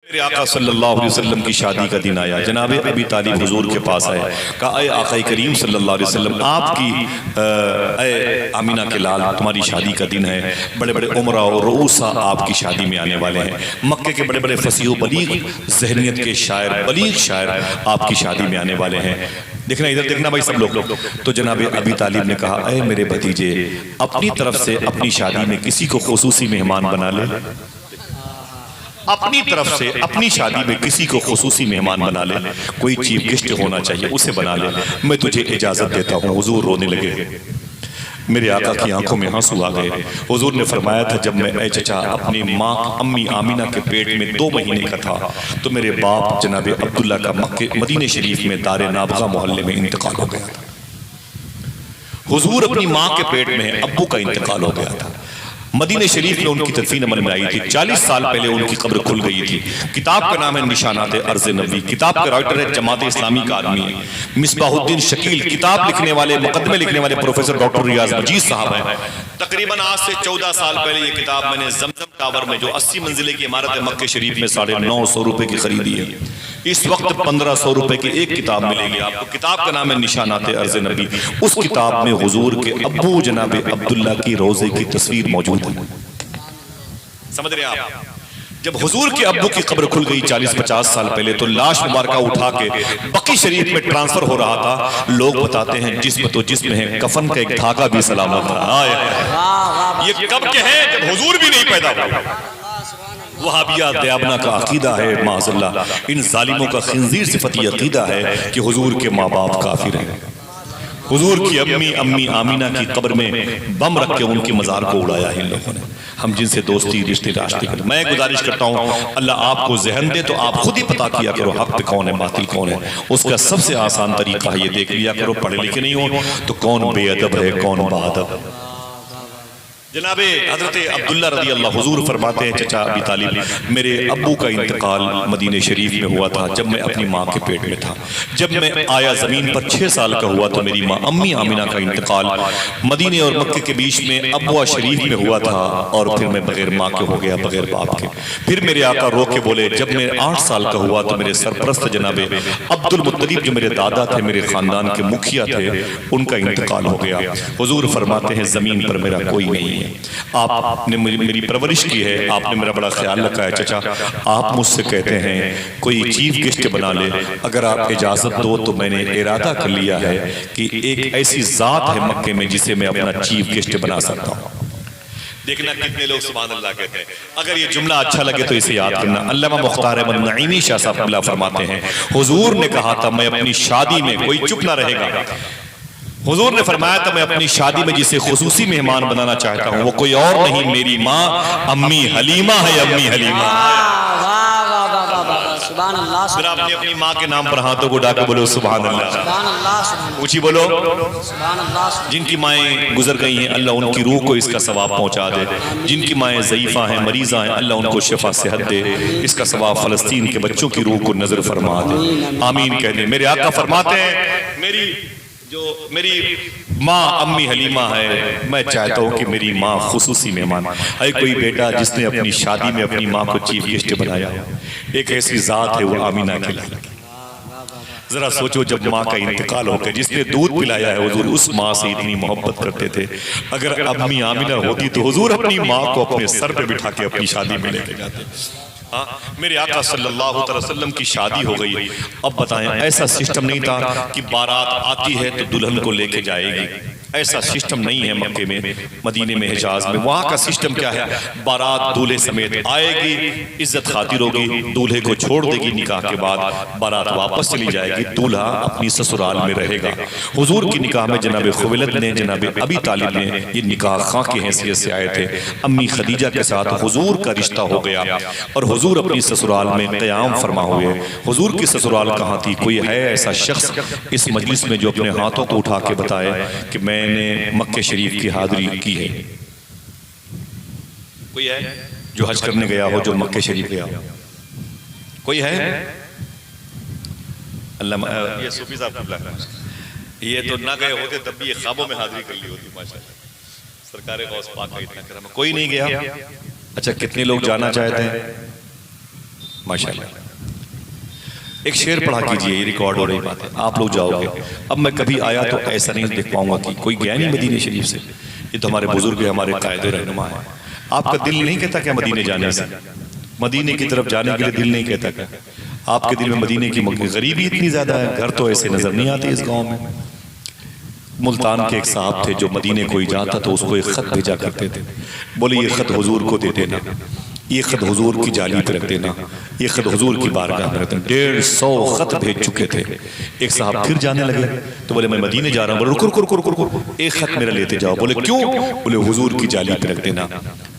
میرے آقا صلی اللہ علیہ وسلم کی شادی کا دن آیا، جناب ابی طالب حضور کے پاس آئے، کہا اے آقا کریم صلی اللہ علیہ وسلم، آپ کی اے آمینہ کے لال، تمہاری شادی کا دن ہے، بڑے بڑے عمرہ اور رؤوسہ آپ کی شادی میں آنے والے ہیں، مکے کے بڑے بڑے فصیح و بلیغ ذہنیت کے شاعر، بلیغ شاعر آپ کی شادی میں آنے والے ہیں، دیکھنا ادھر دیکھنا بھائی سب لوگ۔ تو جناب ابی طالب نے کہا اے میرے بھتیجے، اپنی طرف سے اپنی شادی میں کسی کو خصوصی مہمان بنا لے، اپنی طرف سے اپنی شادی میں کسی کو خصوصی مہمان بنا لے، کوئی چیف گیسٹ ہونا چاہیے اسے بنا لے، میں تجھے اجازت دیتا ہوں۔ حضور رونے لگے، میرے آقا کی آنکھوں میں آنسو آ گئے۔ حضور نے فرمایا تھا جب میں اے چچا اپنی ماں امی آمینہ کے پیٹ میں 2 مہینے کا تھا تو میرے باپ جناب عبداللہ کا مدینہ شریف میں دار نابغہ محلے میں انتقال ہو گیا تھا۔ حضور اپنی ماں کے پیٹ میں ابو کا انتقال ہو گیا تھا، مدینہ شریف میں ان کی تدفین عمل میں آئی تھی، 40 سال پہلے ان کی قبر کھل گئی تھی۔ کتاب کا نام ہے نشانات عرض نبوی، کتاب کا رائٹر ہے جماعت اسلامی کا آدمی ہے مصباح الدین شکیل، کتاب لکھنے والے مقدمے لکھنے والے پروفیسر ڈاکٹر ریاض مجید صاحب ہیں۔ تقریباً آج سے 14 سال پہلے یہ کتاب میں نے زمزم ٹاور میں جو 80 منزلے کی عمارت ہے مکہ شریف میں 950 روپے کی خریدی ہے، اس وقت 1500 روپے کی ایک کتاب ملے گی آپ کو۔ کتاب کا نام ہے نشانات عرض نبی، اس کتاب میں حضور کے ابو جناب عبداللہ کی روضے کی تصویر موجود ہے، سمجھ رہے آپ؟ جب حضور کے ابو کی قبر کھل گئی 40-50 سال پہلے تو لاش مبارکہ اٹھا کے بقی شریف میں ٹرانسفر ہو رہا تھا، لوگ بتاتے ہیں جسم تو جسم ہے، کفن کا ایک دھاگا بھی سلامت تھا۔ یہ کب کے ہیں؟ جب حضور بھی نہیں پیدا ہوا۔ وہابیہ دیابنا کا عقیدہ ہے معاذ اللہ، ان ظالموں کا خنزیر صفتی عقیدہ ہے کہ حضور کے ماں باپ کافر ہیں، حضور کی امی آمینہ کی قبر میں بم رکھ کے ان کی مزار کو اڑایا ہے ان لوگوں نے۔ ہم جن سے دوستی رشتے راشتے کرتے، میں گزارش کرتا ہوں اللہ آپ کو ذہن دے تو آپ خود ہی پتا کیا کرو حق پہ کون ہے باطل کون ہے، اس کا سب سے آسان طریقہ یہ دیکھ لیا کرو پڑھے لکھے نہیں ہو تو کون بے ادب ہے کون با ادب۔ جناب حضرت عبداللہ رضی اللہ حضور فرماتے ہیں چچا ابی طالب، میرے ابو کا انتقال مدینہ شریف میں ہوا تھا جب میں اپنی ماں کے پیٹ میں تھا، جب میں آیا زمین پر 6 سال کا ہوا تو میری ماں امی آمینہ کا انتقال مدینہ اور مکہ کے بیچ میں ابوا شریف میں ہوا تھا، اور پھر میں بغیر ماں کے ہو گیا بغیر باپ کے۔ پھر میرے آقا رو کے بولے جب میں 8 سال کا ہوا تو میرے سرپرست جناب عبد المطلب جو میرے دادا تھے میرے خاندان کے مکھیا تھے ان کا انتقال ہو گیا۔ حضور فرماتے ہیں زمین پر میرا کوئی نہیں ہے، آپ نے میری پرورش کی ہے، آپ نے میرا بڑا خیال رکھا ہے چچا، آپ مجھ سے کہتے ہیں کوئی چیف گیسٹ بنا لے، اگر آپ اجازت دو تو میں نے ارادہ کر لیا ہے کہ ایک ایسی ذات ہے مکے میں جسے میں اپنا چیف گیسٹ بنا سکتا ہوں۔ دیکھنا کتنے لوگ سبحان اللہ کہتے ہیں، اگر یہ جملہ اچھا لگے تو اسے یاد کرنا۔ علامہ مختار احمد نعیمی شاہ صاحب اللہ فرماتے ہیں حضور نے کہا تھا میں اپنی شادی میں، کوئی چپ نہ رہے گا، حضور نے فرمایا تھا میں اپنی شادی میں جسے خصوصی مہمان بنانا چاہتا ہوں وہ کوئی اور نہیں میری ماں امی حلیمہ ہے، امی حلیمہ۔ پھر آپ نے اپنی ماں کے نام پر ہاتھوں کو ڈا کے بولو سبحان اللہ، اونچی بولو۔ جن کی مائیں گزر گئی ہیں اللہ ان کی روح کو اس کا ثواب پہنچا دے، جن کی مائیں ضعیفہ ہیں مریضہ ہیں اللہ ان کو شفا صحت دے، اس کا ثواب فلسطین کے بچوں کی روح کو نظر فرما دے، آمین کہہ دیں۔ میرے آقا فرماتے ہیں میری ماں امی حلیمہ ہے، میں چاہتا ہوں کہ میری ماں خصوصی مہمان ہے، کوئی بیٹا جس نے اپنی شادی میں اپنی ماں کو چیف گیسٹ بنایا، ایک ایسی ذات ہے وہ آمینہ کے لائق۔ ذرا سوچو جب ماں کا انتقال ہو گیا جس نے دودھ پلایا ہے حضور اس ماں سے اتنی محبت کرتے تھے، اگر امی آمینہ ہوتی تو حضور اپنی ماں کو اپنے سر پہ بٹھا کے اپنی شادی میں لے کے جاتے۔ میرے آقا صلی اللہ علیہ وسلم کی شادی ہو گئی، اب بتائیں ایسا سسٹم نہیں تھا کہ بارات آتی ہے تو دلہن کو لے کے جائے گی، ایسا سسٹم نہیں ہے مکے میں مدینے میں حجاز میں۔ وہاں کا سسٹم کیا ہے، بارات دولہے سمیت آئے گی، عزت خاطر ہوگی، دولہے کو چھوڑ دے گی، نکاح کے بعد بارات واپس چلی جائے گی، دولہا اپنی سسرال میں رہے گا۔ حضور کی نکاح میں جناب خویلد نے جناب ابی طالب نے یہ نکاح خاں کی حیثیت سے آئے تھے، امی خدیجہ کے ساتھ حضور کا رشتہ ہو گیا اور حضور اپنی سسرال میں قیام فرما ہوئے۔ حضور کی سسرال کہاں تھی؟ کوئی ہے ایسا شخص اس مجلس میں جو اپنے ہاتھوں کو اٹھا کے بتائے کہ میں نے مکہ شریف کی حاضری کی ہے؟ کوئی ہے جو حج کرنے گیا ہو، جو مکہ شریف گیا ہو؟ کوئی ہے؟ اللہ یہ صوفی صاحب یہ تو نہ گئے ہوتے تب بھی یہ خوابوں میں حاضری کر لی ہوتی ماشاءاللہ، سرکار غوث پاک کا اتنا کرم۔ کوئی نہیں گیا؟ اچھا کتنے لوگ جانا چاہتے ہیں؟ ماشاءاللہ. ایک شعر پڑھا کیجئے، یہ ریکارڈ ہو رہی بات ہے، آپ لوگ جاؤ گے. اب میں کبھی آیا تو ایسا نہیں دیکھ پاؤں گا کہ کوئی گیا نہیں مدینے شریف سے. یہ تو ہمارے بزرگ ہیں، ہمارے قائد رہنما ہیں. آپ کا دل نہیں کہتا کہ مدینے جانے سے، مدینے کی طرف جانے کے لیے دل نہیں کہتا کہ آپ کے دل میں مدینے کی غریبی اتنی زیادہ ہے. گھر تو ایسے نظر نہیں آتے اس گاؤں میں. ملتان کے ایک صاحب تھے جو مدینے کوئی جاتا تو اس کو ایک خط بھیجا کرتے تھے، بولے یہ خط حضور کو دے دینا، یہ خط حضور کی جالی پہ رکھ دینا، یہ خط حضور کی بارگاہ میں رکھ دینا. 150 خط بھیج چکے تھے. ایک صاحب پھر جانے لگے تو بولے میں مدینے جا رہا ہوں. بولے رکو ایک خط میرا لیتے جاؤ. بولے کیوں؟ بولے حضور کی جالی پہ رکھ دینا.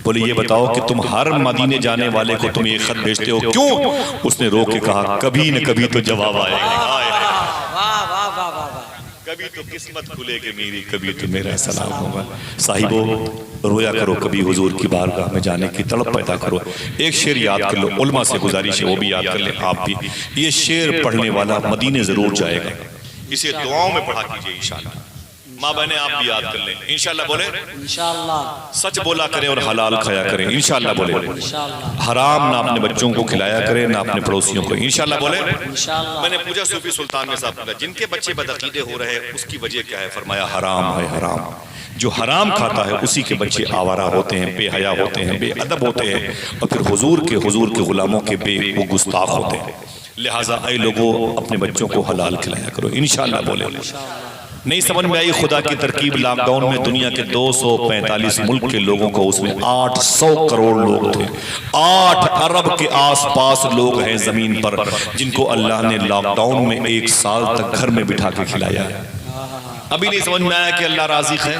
بولے یہ بتاؤ کہ تم ہر مدینے جانے والے کو تم یہ خط بھیجتے ہو کیوں؟ اس نے رو کے کہا کبھی نہ کبھی تو جواب آئے گا، کبھی تو قسمت کھلے گی میری، کبھی تو میرا سلام ہوگا. صاحبو رویا کرو، کبھی حضور کی بارگاہ میں جانے کی تڑپ پیدا کرو. ایک شعر یاد کر لو، علماء سے گزارش ہے وہ بھی یاد کر لیں آپ بھی. یہ شعر پڑھنے والا مدینے ضرور جائے گا. اسے دعاؤں میں پڑھا کیجئے انشاءاللہ. ماں بہنیں آپ بھی یاد کر لیں انشاءاللہ. بولے انشاءاللہ. سچ بولا کریں اور حلال کھایا کریں انشاءاللہ. بولے حرام نہ اپنے بچوں کو کھلایا کریں نہ اپنے پڑوسیوں کو انشاءاللہ. بولے میں نے پوچھا صوفی سلطان میں صاحب کا جن کے بچے بدعقیدے ہو رہے ہیں اس کی وجہ کیا ہے؟ فرمایا حرام ہے. حرام جو حرام کھاتا ہے اسی کے بچے آوارہ ہوتے ہیں، بے حیا ہوتے ہیں، بے ادب ہوتے ہیں، اور پھر حضور کے غلاموں کے بے وہ گستاخ ہوتے ہیں. لہٰذا اے لوگوں اپنے بچوں کو حلال کھلایا کرو انشاءاللہ. بولے نہیں سمجھ میں آئی خدا کی ترکیب؟ لاک ڈاؤن میں دنیا کے 245 ملک کے لوگوں کو اس میں 800 کروڑ لوگ تھے. 8 ارب کے آس پاس لوگ ہیں زمین پر جن کو اللہ نے لاک ڈاؤن میں 1 سال تک گھر میں بٹھا کے کھلایا. ابھی نہیں سمجھ میں آیا کہ اللہ رازق ہے؟